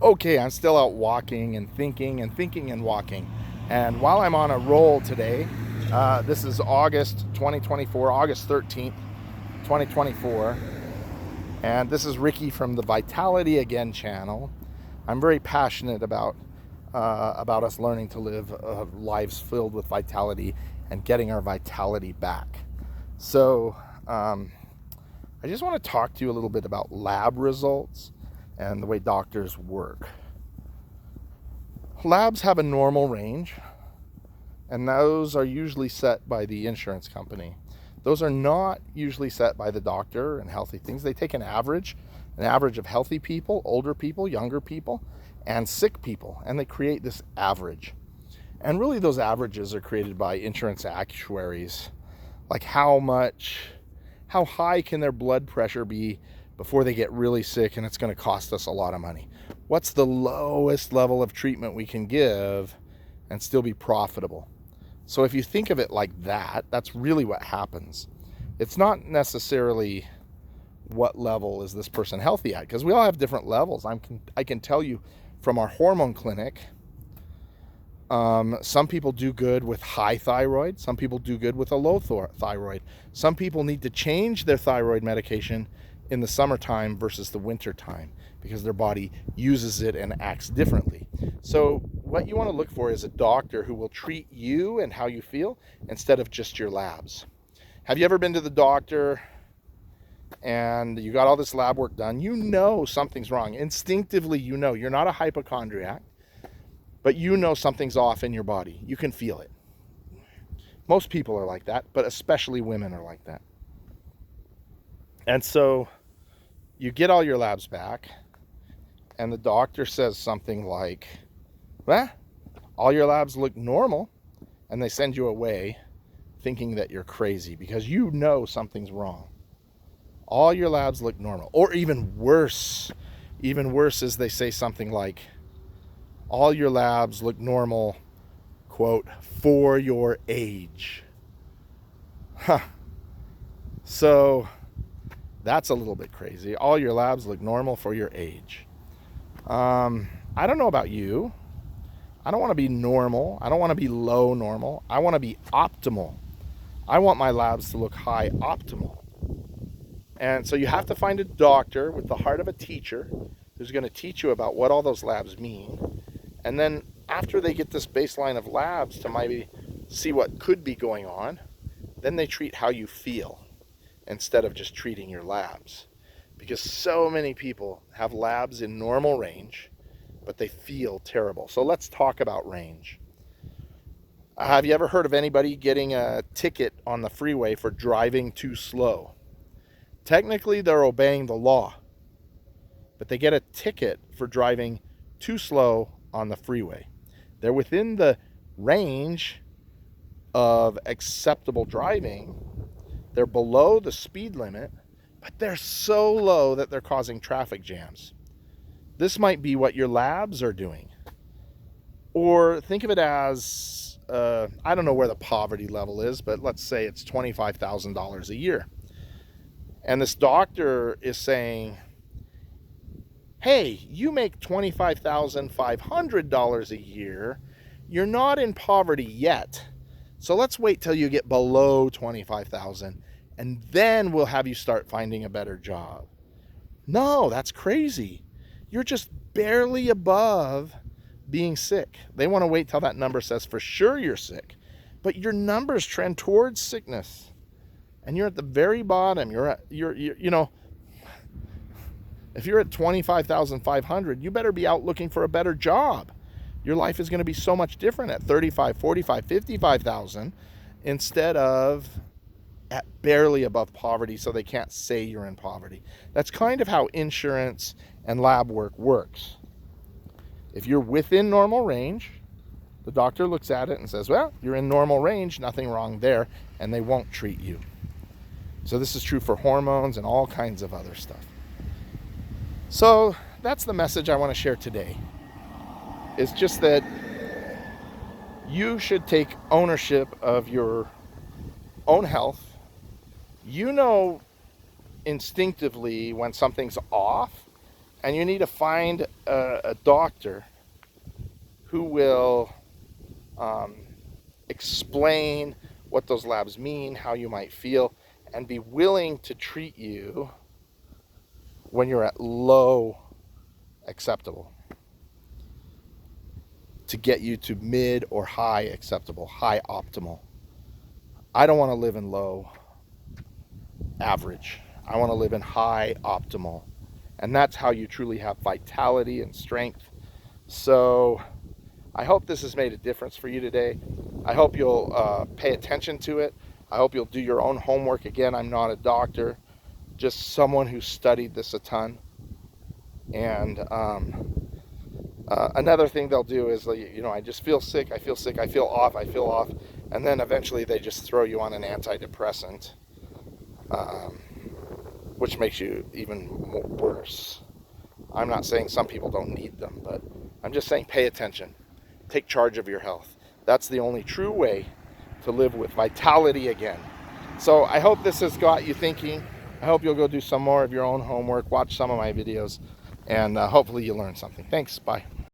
Okay, I'm still out walking and thinking and thinking and walking. And while I'm on a roll today, this is August 2024, August 13th, 2024. And this is Ricky from the Vitality Again channel. I'm very passionate about us learning to live lives filled with vitality and getting our vitality back. So I just want to talk to you a little bit about lab results and the way doctors work. Labs have a normal range, and those are usually set by the insurance company. Those are not usually set by the doctor and healthy things. They take an average of healthy people, older people, younger people, and sick people, and they create this average. And really those averages are created by insurance actuaries. Like how high can their blood pressure be before they get really sick and it's going to cost us a lot of money? What's the lowest level of treatment we can give and still be profitable? So if you think of it like that, that's really what happens. It's not necessarily what level is this person healthy at, because we all have different levels. I can tell you from our hormone clinic, some people do good with high thyroid. Some people do good with a low thyroid. Some people need to change their thyroid medication in the summertime versus the winter time because their body uses it and acts differently. So what you want to look for is a doctor who will treat you and how you feel instead of just your labs. Have you ever been to the doctor and you got all this lab work done? You know something's wrong. Instinctively, you know. You're not a hypochondriac, but you know something's off in your body. You can feel it. Most people are like that, but especially women are like that. And so you get all your labs back, and the doctor says something like, well, all your labs look normal, and they send you away thinking that you're crazy because you know something's wrong. All your labs look normal. Or even worse is they say something like, all your labs look normal, quote, for your age. Huh. So that's a little bit crazy. All your labs look normal for your age. I don't know about you. I don't want to be normal. I don't want to be low normal. I want to be optimal. I want my labs to look high optimal. And so you have to find a doctor with the heart of a teacher who's going to teach you about what all those labs mean. And then after they get this baseline of labs to maybe see what could be going on, then they treat how you feel instead of just treating your labs. Because so many people have labs in normal range, but they feel terrible. So let's talk about range. Have you ever heard of anybody getting a ticket on the freeway for driving too slow? Technically, they're obeying the law, but they get a ticket for driving too slow on the freeway. They're within the range of acceptable driving. They're below the speed limit, but they're so low that they're causing traffic jams. This might be what your labs are doing. Or think of it as, I don't know where the poverty level is, but let's say it's $25,000 a year. And this doctor is saying, hey, you make $25,500 a year. You're not in poverty yet. So let's wait till you get below $25,000 and then we'll have you start finding a better job. No, that's crazy. You're just barely above being sick. They want to wait till that number says for sure you're sick, but your numbers trend towards sickness. And you're at the very bottom. You know, if you're at 25,500, you better be out looking for a better job. Your life is going to be so much different at 35, 45, 55,000 instead of at barely above poverty, so they can't say you're in poverty. That's kind of how insurance and lab work works. If you're within normal range, the doctor looks at it and says, well, you're in normal range, nothing wrong there, and they won't treat you. So this is true for hormones and all kinds of other stuff. So that's the message I want to share today. It's just that you should take ownership of your own health. You know instinctively when something's off, And you need to find a doctor who will explain what those labs mean, how you might feel, and be willing to treat you when you're at low acceptable, to get you to mid or high acceptable, high optimal. I don't want to live in low average. I want to live in high optimal. And that's how you truly have vitality and strength. So I hope this has made a difference for you today. I hope you'll pay attention to it. I hope you'll do your own homework. Again, I'm not a doctor, just someone who studied this a ton. And another thing they'll do is, I just feel sick, I feel sick, I feel off, and then eventually they just throw you on an antidepressant, which makes you even worse. I'm not saying some people don't need them, but I'm just saying pay attention. Take charge of your health. That's the only true way to live with vitality again. So I hope this has got you thinking. I hope you'll go do some more of your own homework, watch some of my videos, and hopefully you learn something. Thanks. Bye.